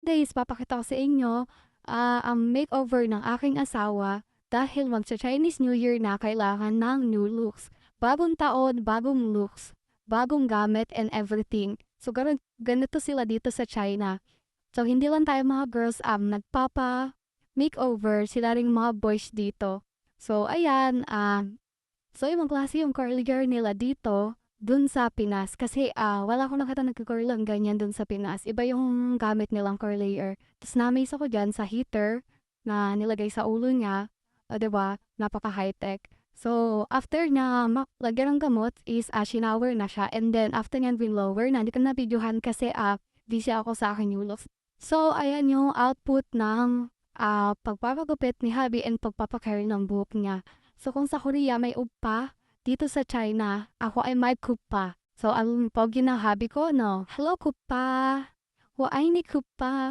guys, papakita ko sa inyo ang makeover ng aking asawa dahil magsa-Chinese New Year na kailangan ng new looks. Bagong taon, bagong looks, bagong gamit and everything. So ganito sila dito sa China. So hindi lang tayo mga girls nagpapa makeover, sila ring mga boys dito. So ayan, so ibang klase yung curly hair nila dito dun sa Pinas. Kasi wala akong nakita nagka-curl lang ganyan dun sa Pinas. Iba yung gamit nilang curly hair. Tapos na-amaze ako dyan sa heater na nilagay sa ulo niya. O diba? Napaka high-tech. So, after na lagyan ng gamot is shinower na siya. And then, after niyan binlower na, hindi ko na videohan kasi busy ako sa akin new looks. So, ayan yung output ng pagpapagupit ni Habi and pagpapacarry ng buhok niya. So, kung sa Korea may upa, dito sa China, ako ay may kupa. So, ang pogi na hobby ko, no? Hello, kupa! Wa ay ni kupa!